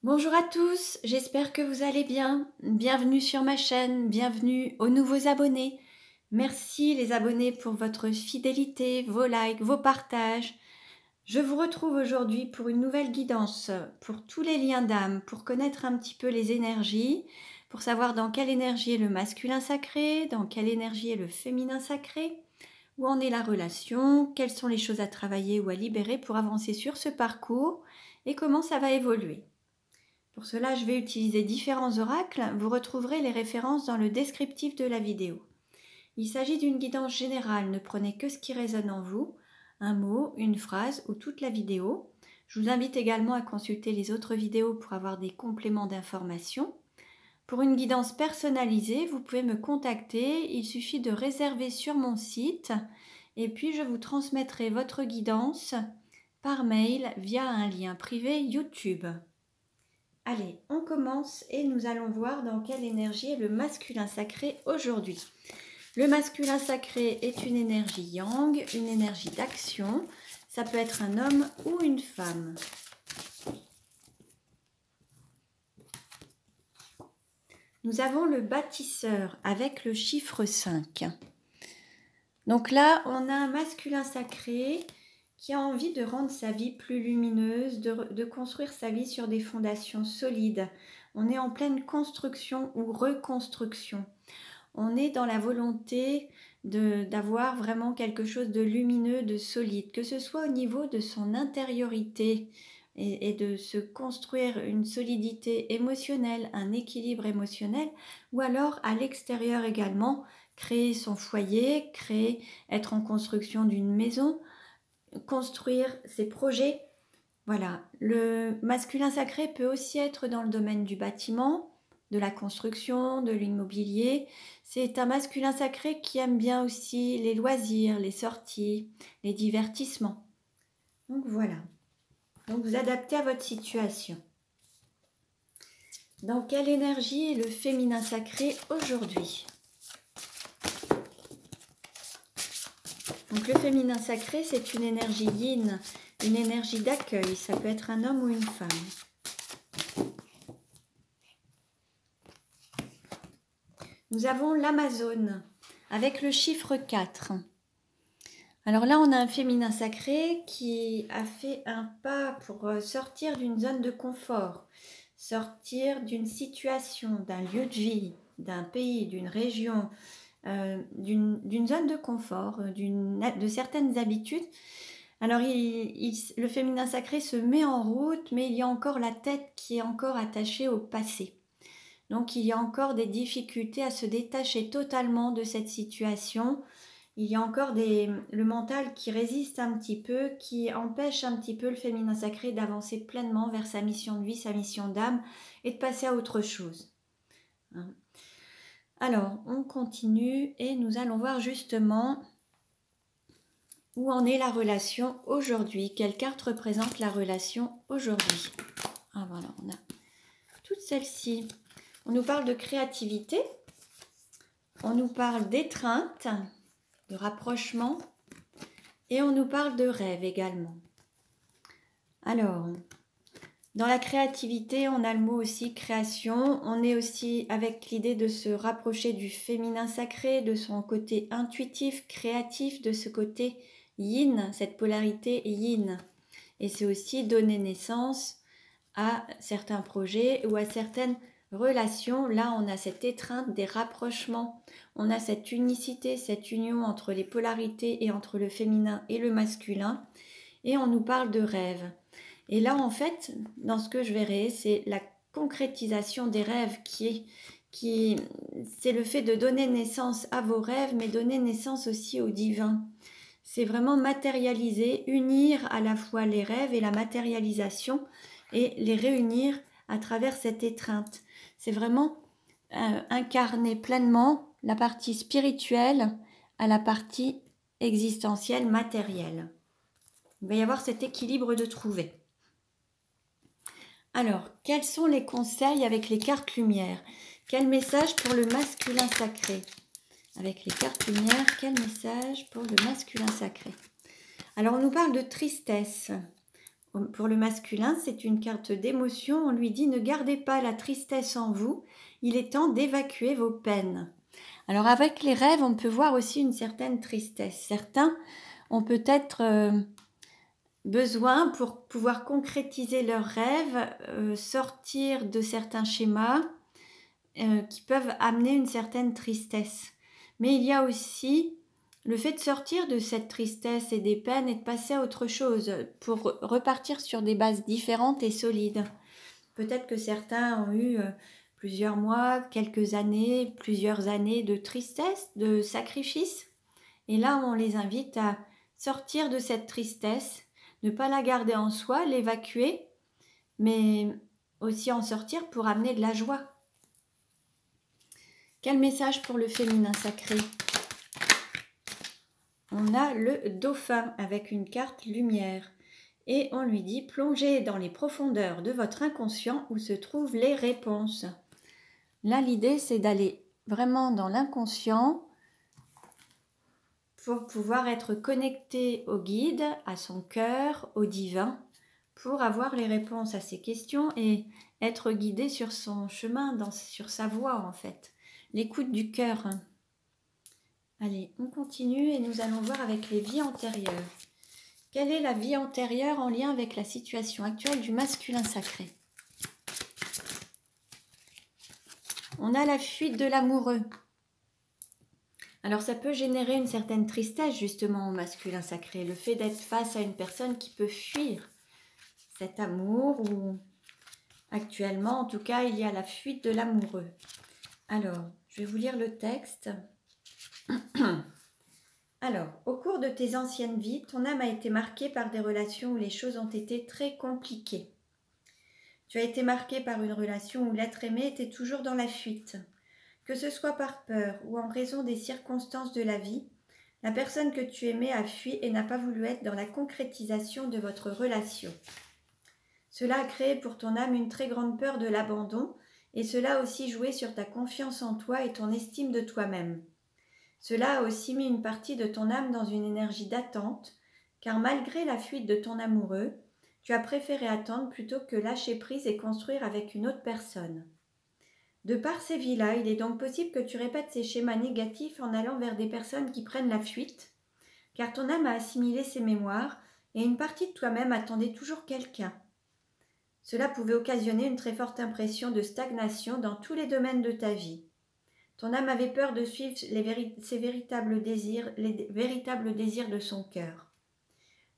Bonjour à tous, j'espère que vous allez bien. Bienvenue sur ma chaîne, bienvenue aux nouveaux abonnés. Merci les abonnés pour votre fidélité, vos likes, vos partages. Je vous retrouve aujourd'hui pour une nouvelle guidance pour tous les liens d'âme, pour connaître un petit peu les énergies, pour savoir dans quelle énergie est le masculin sacré, dans quelle énergie est le féminin sacré, où en est la relation, quelles sont les choses à travailler ou à libérer pour avancer sur ce parcours et comment ça va évoluer. Pour cela, je vais utiliser différents oracles. Vous retrouverez les références dans le descriptif de la vidéo. Il s'agit d'une guidance générale, ne prenez que ce qui résonne en vous, un mot, une phrase ou toute la vidéo. Je vous invite également à consulter les autres vidéos pour avoir des compléments d'informations. Pour une guidance personnalisée, vous pouvez me contacter, il suffit de réserver sur mon site et puis je vous transmettrai votre guidance par mail via un lien privé YouTube. Allez, on commence et nous allons voir dans quelle énergie est le masculin sacré aujourd'hui. Le masculin sacré est une énergie yang, une énergie d'action. Ça peut être un homme ou une femme. Nous avons le bâtisseur avec le chiffre 5. Donc là, on a un masculin sacré qui a envie de rendre sa vie plus lumineuse, de construire sa vie sur des fondations solides. On est en pleine construction ou reconstruction. On est dans la volonté d'avoir vraiment quelque chose de lumineux, de solide, que ce soit au niveau de son intériorité et de se construire une solidité émotionnelle, un équilibre émotionnel, ou alors à l'extérieur également, créer son foyer, être en construction d'une maison, construire ses projets. Voilà, le masculin sacré peut aussi être dans le domaine du bâtiment, de la construction, de l'immobilier. C'est un masculin sacré qui aime bien aussi les loisirs, les sorties, les divertissements. Donc voilà, donc vous adaptez à votre situation. Dans quelle énergie est le féminin sacré aujourd'hui ? Donc le féminin sacré, c'est une énergie yin, une énergie d'accueil. Ça peut être un homme ou une femme. Nous avons l'Amazone avec le chiffre 4. Alors là, on a un féminin sacré qui a fait un pas pour sortir d'une zone de confort, sortir d'une situation, d'un lieu de vie, d'un pays, d'une région, d'une zone de confort, de certaines habitudes. Alors le féminin sacré se met en route, mais il y a encore la tête qui est encore attachée au passé. Donc il y a encore des difficultés à se détacher totalement de cette situation. Il y a encore le mental qui résiste un petit peu, qui empêche un petit peu le féminin sacré d'avancer pleinement vers sa mission de vie, sa mission d'âme et de passer à autre chose. Alors, on continue et nous allons voir justement où en est la relation aujourd'hui. Quelle carte représente la relation aujourd'hui? Ah voilà, on a toutes celles-ci. On nous parle de créativité, on nous parle d'étreinte, de rapprochement et on nous parle de rêve également. Alors, dans la créativité, on a le mot aussi création. On est aussi avec l'idée de se rapprocher du féminin sacré, de son côté intuitif, créatif, de ce côté yin, cette polarité yin. Et c'est aussi donner naissance à certains projets ou à certaines relations. Là, on a cette étreinte des rapprochements. On a cette unicité, cette union entre les polarités et entre le féminin et le masculin. Et on nous parle de rêve. Et là, en fait, dans ce que je verrai, c'est la concrétisation des rêves c'est le fait de donner naissance à vos rêves, mais donner naissance aussi au divin. C'est vraiment matérialiser, unir à la fois les rêves et la matérialisation et les réunir à travers cette étreinte. C'est vraiment incarner pleinement la partie spirituelle à la partie existentielle, matérielle. Il va y avoir cet équilibre de trouver. Alors, quels sont les conseils avec les cartes lumière? Quel message pour le masculin sacré? Avec les cartes lumière, quel message pour le masculin sacré? Alors, on nous parle de tristesse. Pour le masculin, c'est une carte d'émotion. On lui dit « Ne gardez pas la tristesse en vous, il est temps d'évacuer vos peines ». Alors avec les rêves, on peut voir aussi une certaine tristesse. Certains ont peut-être besoin, pour pouvoir concrétiser leurs rêves, sortir de certains schémas qui peuvent amener une certaine tristesse. Mais il y a aussi le fait de sortir de cette tristesse et des peines et de passer à autre chose pour repartir sur des bases différentes et solides. Peut-être que certains ont eu plusieurs mois, quelques années, plusieurs années de tristesse, de sacrifice. Et là, on les invite à sortir de cette tristesse, ne pas la garder en soi, l'évacuer, mais aussi en sortir pour amener de la joie. Quel message pour le féminin sacré? On a le dauphin avec une carte lumière. Et on lui dit « Plongez dans les profondeurs de votre inconscient où se trouvent les réponses ». Là, l'idée, c'est d'aller vraiment dans l'inconscient pour pouvoir être connecté au guide, à son cœur, au divin, pour avoir les réponses à ses questions et être guidé sur son chemin, sur sa voie en fait. L'écoute du cœur. Allez, on continue et nous allons voir avec les vies antérieures. Quelle est la vie antérieure en lien avec la situation actuelle du masculin sacré? On a la fuite de l'amoureux. Alors ça peut générer une certaine tristesse justement au masculin sacré, le fait d'être face à une personne qui peut fuir cet amour, ou actuellement en tout cas il y a la fuite de l'amoureux. Alors, je vais vous lire le texte. Alors, au cours de tes anciennes vies, ton âme a été marquée par des relations où les choses ont été très compliquées. Tu as été marqué par une relation où l'être aimé était toujours dans la fuite. Que ce soit par peur ou en raison des circonstances de la vie, la personne que tu aimais a fui et n'a pas voulu être dans la concrétisation de votre relation. Cela a créé pour ton âme une très grande peur de l'abandon et cela a aussi joué sur ta confiance en toi et ton estime de toi-même. Cela a aussi mis une partie de ton âme dans une énergie d'attente, car malgré la fuite de ton amoureux, tu as préféré attendre plutôt que lâcher prise et construire avec une autre personne. De par ces vies-là, il est donc possible que tu répètes ces schémas négatifs en allant vers des personnes qui prennent la fuite, car ton âme a assimilé ces mémoires et une partie de toi-même attendait toujours quelqu'un. Cela pouvait occasionner une très forte impression de stagnation dans tous les domaines de ta vie. Ton âme avait peur de suivre ses véritables désirs, les véritables désirs de son cœur.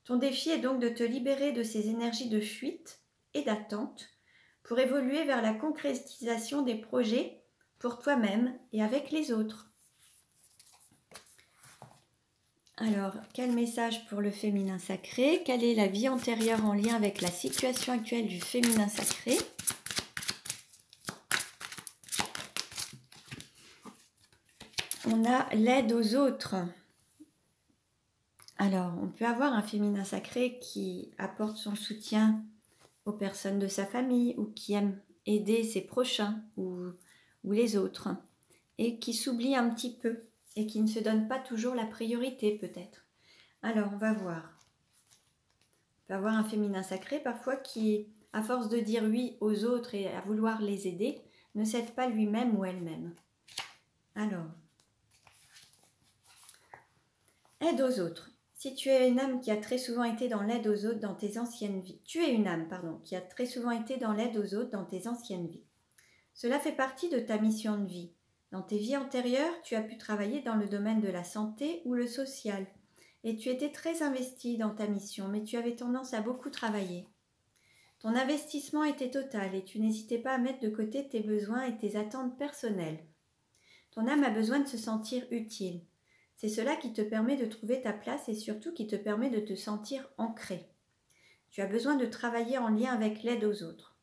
Ton défi est donc de te libérer de ces énergies de fuite et d'attente pour évoluer vers la concrétisation des projets pour toi-même et avec les autres. Alors, quel message pour le féminin sacré? Quelle est la vie antérieure en lien avec la situation actuelle du féminin sacré? On a l'aide aux autres. Alors, on peut avoir un féminin sacré qui apporte son soutien aux personnes de sa famille ou qui aime aider ses prochains ou les autres et qui s'oublie un petit peu et qui ne se donne pas toujours la priorité peut-être. Alors, on va voir. On peut avoir un féminin sacré parfois qui, à force de dire oui aux autres et à vouloir les aider, ne s'aide pas lui-même ou elle-même. Alors, aide aux autres. Si tu es une âme qui a très souvent été dans l'aide aux autres dans tes anciennes vies, qui a très souvent été dans l'aide aux autres dans tes anciennes vies. Cela fait partie de ta mission de vie. Dans tes vies antérieures, tu as pu travailler dans le domaine de la santé ou le social. Et tu étais très investi dans ta mission, mais tu avais tendance à beaucoup travailler. Ton investissement était total et tu n'hésitais pas à mettre de côté tes besoins et tes attentes personnelles. Ton âme a besoin de se sentir utile. C'est cela qui te permet de trouver ta place et surtout qui te permet de te sentir ancré. Tu as besoin de travailler en lien avec l'aide aux autres.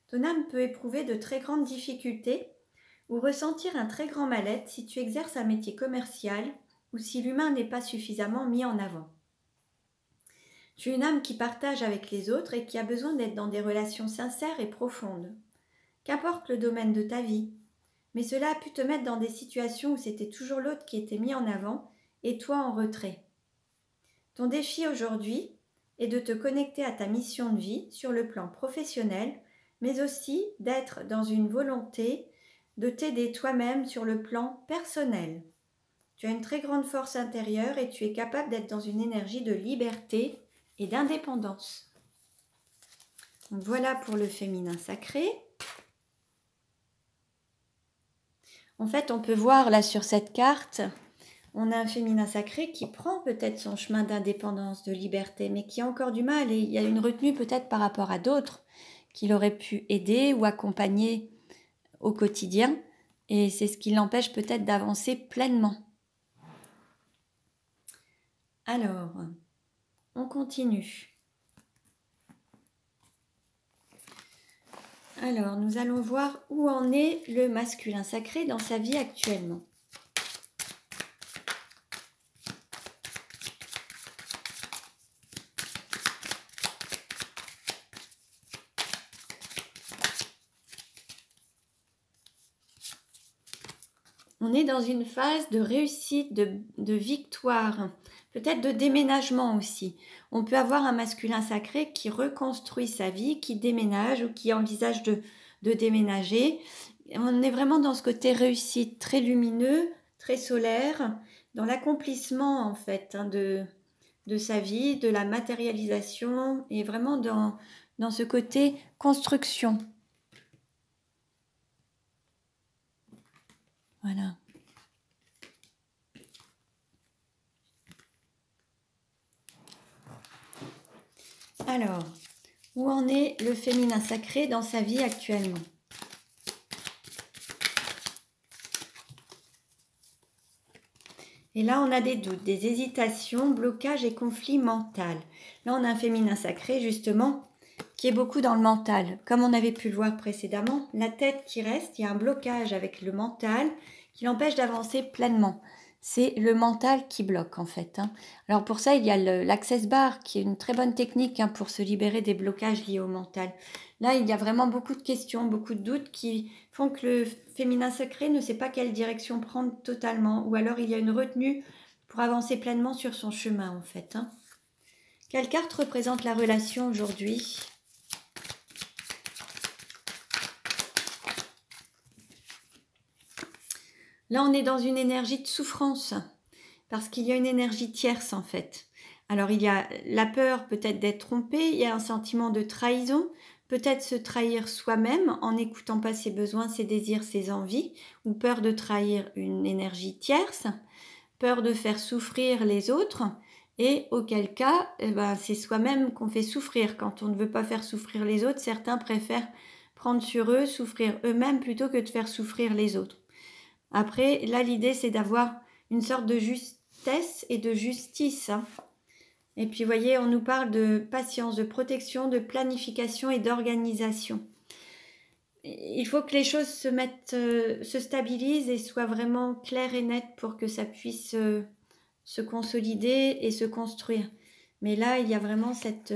Ton âme peut éprouver de très grandes difficultés ou ressentir un très grand mal-être si tu exerces un métier commercial ou si l'humain n'est pas suffisamment mis en avant. Tu es une âme qui partage avec les autres et qui a besoin d'être dans des relations sincères et profondes. Qu'importe le domaine de ta vie, mais cela a pu te mettre dans des situations où c'était toujours l'autre qui était mis en avant et toi en retrait. Ton défi aujourd'hui et de te connecter à ta mission de vie sur le plan professionnel, mais aussi d'être dans une volonté de t'aider toi-même sur le plan personnel. Tu as une très grande force intérieure et tu es capable d'être dans une énergie de liberté et d'indépendance. Donc voilà pour le féminin sacré. En fait, on peut voir là sur cette carte, on a un féminin sacré qui prend peut-être son chemin d'indépendance, de liberté, mais qui a encore du mal et il y a une retenue peut-être par rapport à d'autres qu'il aurait pu aider ou accompagner au quotidien et c'est ce qui l'empêche peut-être d'avancer pleinement. Alors, on continue. Alors, nous allons voir où en est le masculin sacré dans sa vie actuellement. On est dans une phase de réussite, de victoire, peut-être de déménagement aussi. On peut avoir un masculin sacré qui reconstruit sa vie, qui déménage ou qui envisage de déménager. On est vraiment dans ce côté réussite, très lumineux, très solaire, dans l'accomplissement en fait de sa vie, de la matérialisation et vraiment dans ce côté construction. Voilà. Alors, où en est le féminin sacré dans sa vie actuellement? Et là, on a des doutes, des hésitations, blocages et conflits mentaux. Là, on a un féminin sacré, justement, qui est beaucoup dans le mental. Comme on avait pu le voir précédemment, la tête qui reste, il y a un blocage avec le mental qui l'empêche d'avancer pleinement. C'est le mental qui bloque, en fait. Alors, pour ça, il y a l'access bar, qui est une très bonne technique pour se libérer des blocages liés au mental. Là, il y a vraiment beaucoup de questions, beaucoup de doutes qui font que le féminin sacré ne sait pas quelle direction prendre totalement. Ou alors, il y a une retenue pour avancer pleinement sur son chemin, en fait. Quelle carte représente la relation aujourd'hui ? Là, on est dans une énergie de souffrance, parce qu'il y a une énergie tierce, en fait. Alors, il y a la peur peut-être d'être trompé, il y a un sentiment de trahison, peut-être se trahir soi-même en n'écoutant pas ses besoins, ses désirs, ses envies, ou peur de trahir une énergie tierce, peur de faire souffrir les autres, et auquel cas, c'est soi-même qu'on fait souffrir. Quand on ne veut pas faire souffrir les autres, certains préfèrent prendre sur eux, souffrir eux-mêmes plutôt que de faire souffrir les autres. Après, là, l'idée, c'est d'avoir une sorte de justesse et de justice. Et puis, vous voyez, on nous parle de patience, de protection, de planification et d'organisation. Il faut que les choses se stabilisent et soient vraiment claires et nettes pour que ça puisse se consolider et se construire. Mais là, il y a vraiment cette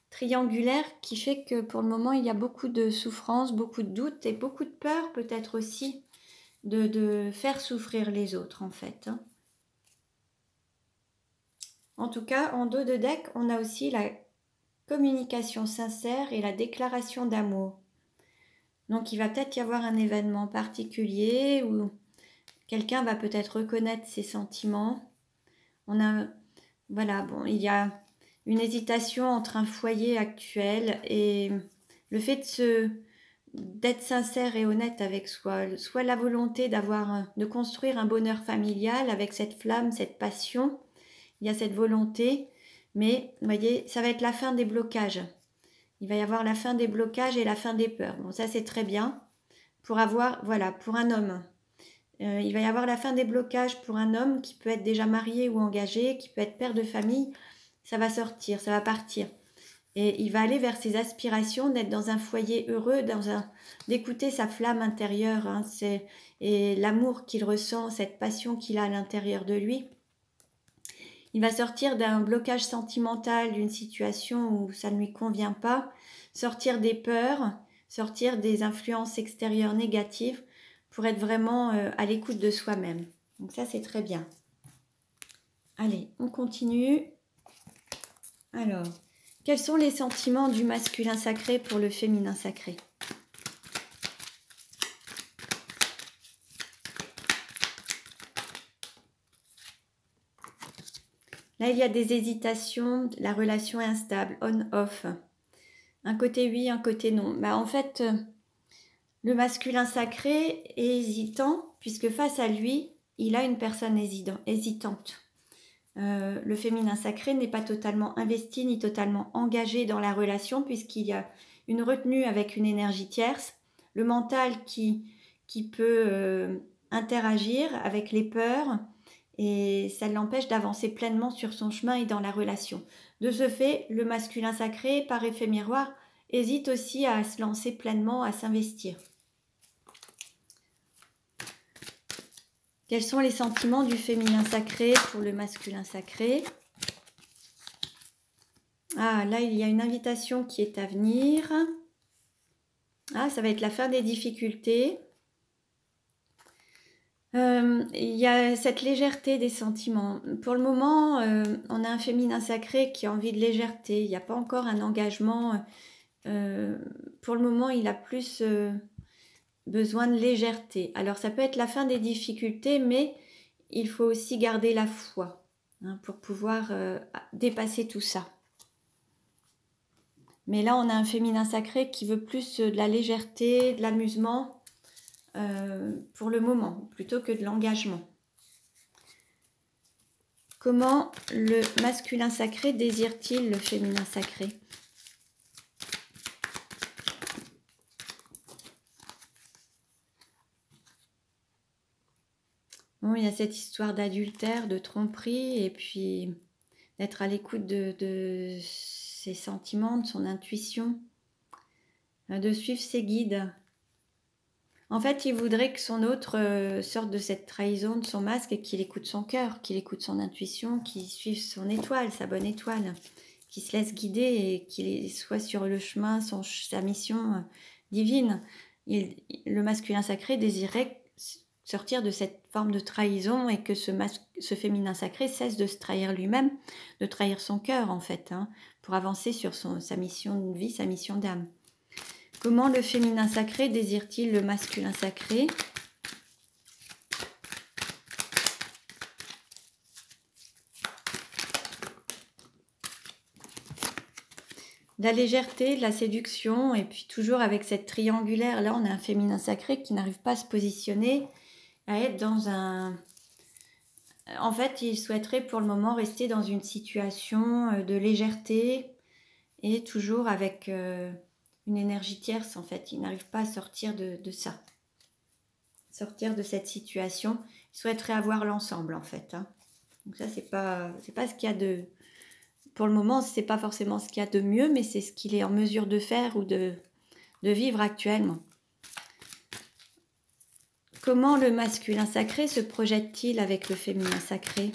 triangulaire qui fait que pour le moment, il y a beaucoup de souffrance, beaucoup de doutes et beaucoup de peur peut-être aussi de faire souffrir les autres en fait. En tout cas, en dos de deck, on a aussi la communication sincère et la déclaration d'amour. Donc il va peut-être y avoir un événement particulier où quelqu'un va peut-être reconnaître ses sentiments. Il y a une hésitation entre un foyer actuel et le fait d'être sincère et honnête avec soi, soit la volonté de construire un bonheur familial avec cette flamme, cette passion. Il y a cette volonté, mais vous voyez, ça va être la fin des blocages. Il va y avoir la fin des blocages et la fin des peurs. Bon, ça c'est très bien. Pour un homme. Il va y avoir la fin des blocages pour un homme qui peut être déjà marié ou engagé, qui peut être père de famille. Ça va sortir, ça va partir. Et il va aller vers ses aspirations d'être dans un foyer heureux, d'écouter sa flamme intérieure et l'amour qu'il ressent, cette passion qu'il a à l'intérieur de lui. Il va sortir d'un blocage sentimental, d'une situation où ça ne lui convient pas, sortir des peurs, sortir des influences extérieures négatives pour être vraiment à l'écoute de soi-même. Donc ça, c'est très bien. Allez, on continue. Alors, quels sont les sentiments du masculin sacré pour le féminin sacré? Là, il y a des hésitations, la relation est instable, on-off. Un côté oui, un côté non. Bah, en fait, le masculin sacré est hésitant, puisque face à lui, il a une personne hésitante. Le féminin sacré n'est pas totalement investi ni totalement engagé dans la relation, puisqu'il y a une retenue avec une énergie tierce, le mental qui peut interagir avec les peurs, et ça l'empêche d'avancer pleinement sur son chemin et dans la relation. De ce fait, le masculin sacré, par effet miroir, hésite aussi à se lancer pleinement, à s'investir. Quels sont les sentiments du féminin sacré pour le masculin sacré? Ah, là, il y a une invitation qui est à venir. Ah, ça va être la fin des difficultés. Il y a cette légèreté des sentiments. Pour le moment, on a un féminin sacré qui a envie de légèreté. Il n'y a pas encore un engagement. Pour le moment, il a plus besoin de légèreté. Alors, ça peut être la fin des difficultés, mais il faut aussi garder la foi pour pouvoir dépasser tout ça. Mais là, on a un féminin sacré qui veut plus de la légèreté, de l'amusement, pour le moment, plutôt que de l'engagement. Comment le masculin sacré désire-t-il le féminin sacré? Bon, il y a cette histoire d'adultère, de tromperie, et puis d'être à l'écoute de ses sentiments, de son intuition, de suivre ses guides. En fait, il voudrait que son autre sorte de cette trahison, de son masque, et qu'il écoute son cœur, qu'il écoute son intuition, qu'il suive son étoile, sa bonne étoile, qu'il se laisse guider et qu'il soit sur le chemin, sa mission divine. Le masculin sacré désirait sortir de cette forme de trahison et que ce féminin sacré cesse de se trahir lui-même, de trahir son cœur en fait, pour avancer sur sa mission de vie, sa mission d'âme. Comment le féminin sacré désire-t-il le masculin sacré? De la légèreté, de la séduction, et puis toujours avec cette triangulaire. Là, on a un féminin sacré qui n'arrive pas à se positionner, à être dans un... En fait, il souhaiterait pour le moment rester dans une situation de légèreté et toujours avec une énergie tierce, en fait. Il n'arrive pas à sortir de ça. Sortir de cette situation. Il souhaiterait avoir l'ensemble, en fait. Donc ça, c'est pas ce qu'il y a de... Pour le moment, c'est pas forcément ce qu'il y a de mieux, mais c'est ce qu'il est en mesure de faire ou de vivre actuellement. Comment le masculin sacré se projette-t-il avec le féminin sacré?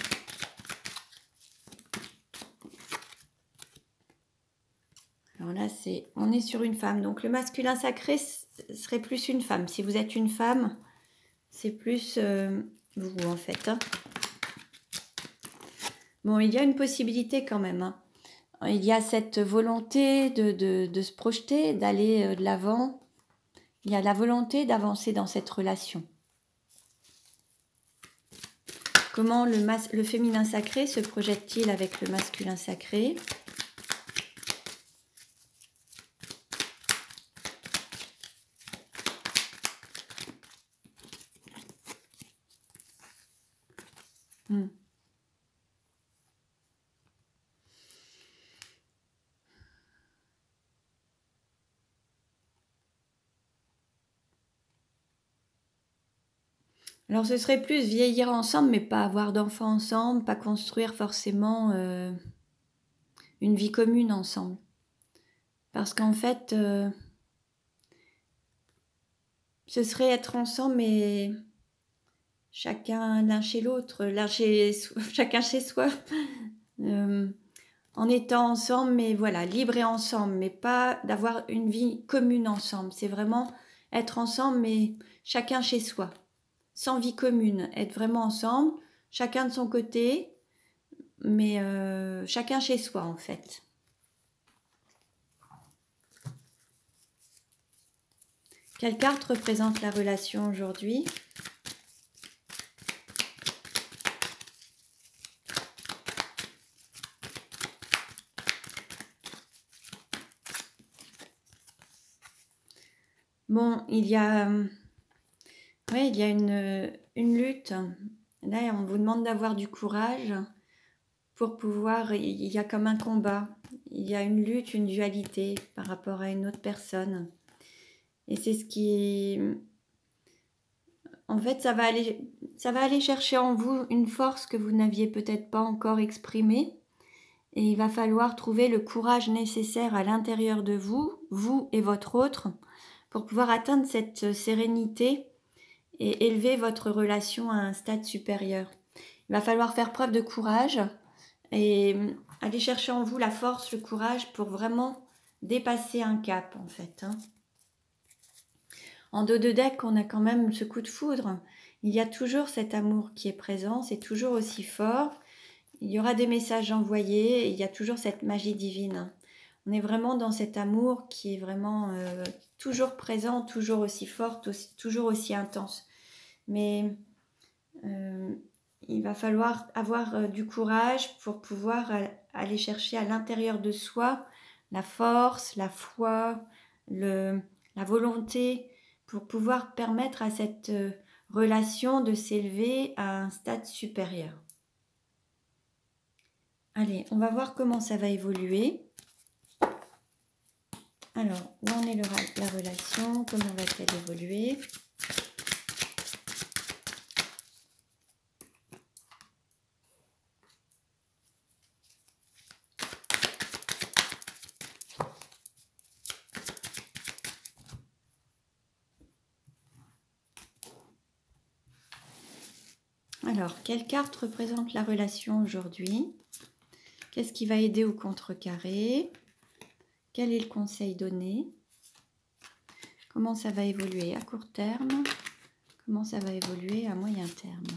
Alors là, on est sur une femme. Donc le masculin sacré serait plus une femme. Si vous êtes une femme, c'est plus vous en fait. Bon, il y a une possibilité quand même. Il y a cette volonté de se projeter, d'aller de l'avant. Il y a la volonté d'avancer dans cette relation. Comment le féminin sacré se projette-t-il avec le masculin sacré? Alors ce serait plus vieillir ensemble, mais pas avoir d'enfants ensemble, pas construire forcément une vie commune ensemble. Parce qu'en fait, ce serait être ensemble, mais chacun l'un chez l'autre, chacun chez soi, en étant ensemble, mais voilà, libre et ensemble, mais pas d'avoir une vie commune ensemble. C'est vraiment être ensemble, mais chacun chez soi. Sans vie commune, être vraiment ensemble, chacun de son côté, mais chacun chez soi en fait. Quelle carte représente la relation aujourd'hui? Bon, il y a une lutte. Là, on vous demande d'avoir du courage pour pouvoir... Il y a comme un combat. Il y a une lutte, une dualité par rapport à une autre personne. Et c'est ce qui... En fait, ça va aller chercher en vous une force que vous n'aviez peut-être pas encore exprimée. Et il va falloir trouver le courage nécessaire à l'intérieur de vous, vous et votre autre, pour pouvoir atteindre cette sérénité et élever votre relation à un stade supérieur. Il va falloir faire preuve de courage et aller chercher en vous la force, le courage pour vraiment dépasser un cap en fait. En dos de deck, on a quand même ce coup de foudre. Il y a toujours cet amour qui est présent, c'est toujours aussi fort. Il y aura des messages envoyés, et il y a toujours cette magie divine. On est vraiment dans cet amour qui est vraiment toujours présent, toujours aussi fort, toujours aussi intense. Mais il va falloir avoir du courage pour pouvoir aller chercher à l'intérieur de soi la force, la foi, la volonté pour pouvoir permettre à cette relation de s'élever à un stade supérieur. Allez, on va voir comment ça va évoluer. Alors, où en est la relation? Comment va-t-elle évoluer? Alors, quelle carte représente la relation aujourd'hui? Qu'est-ce qui va aider ou contrecarrer? Quel est le conseil donné? Comment ça va évoluer à court terme? Comment ça va évoluer à moyen terme?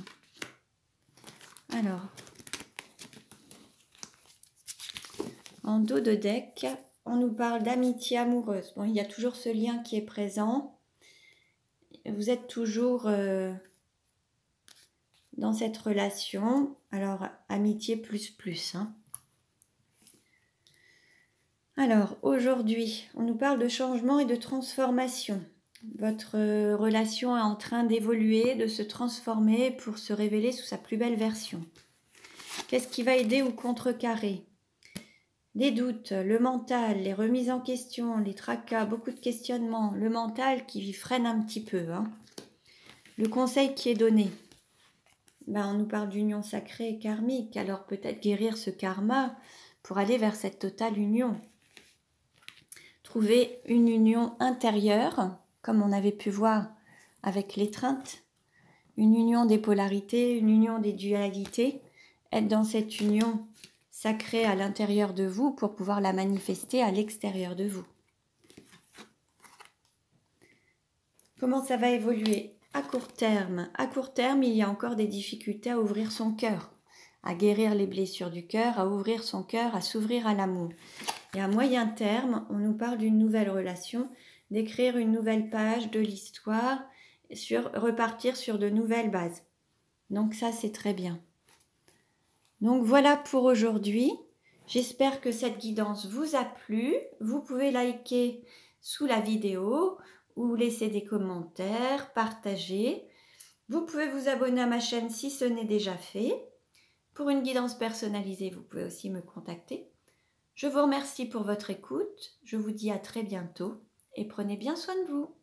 Alors, en dos de deck, on nous parle d'amitié amoureuse. Bon, il y a toujours ce lien qui est présent. Vous êtes toujours dans cette relation. Alors, amitié plus, hein. Alors, aujourd'hui, on nous parle de changement et de transformation. Votre relation est en train d'évoluer, de se transformer pour se révéler sous sa plus belle version. Qu'est-ce qui va aider ou contrecarrer? Les doutes, le mental, les remises en question, les tracas, beaucoup de questionnements, le mental qui freine un petit peu. Hein. Le conseil qui est donné, on nous parle d'union sacrée et karmique, alors peut-être guérir ce karma pour aller vers cette totale union. Trouver une union intérieure, comme on avait pu voir avec l'étreinte, une union des polarités, une union des dualités, être dans cette union sacrée à l'intérieur de vous pour pouvoir la manifester à l'extérieur de vous. Comment ça va évoluer? À court terme, il y a encore des difficultés à ouvrir son cœur, à guérir les blessures du cœur, à ouvrir son cœur, à s'ouvrir à l'amour. Et à moyen terme, on nous parle d'une nouvelle relation, d'écrire une nouvelle page de l'histoire, repartir sur de nouvelles bases. Donc ça, c'est très bien. Donc voilà pour aujourd'hui. J'espère que cette guidance vous a plu. Vous pouvez liker sous la vidéo ou laisser des commentaires, partager. Vous pouvez vous abonner à ma chaîne si ce n'est déjà fait. Pour une guidance personnalisée, vous pouvez aussi me contacter. Je vous remercie pour votre écoute. Je vous dis à très bientôt et prenez bien soin de vous.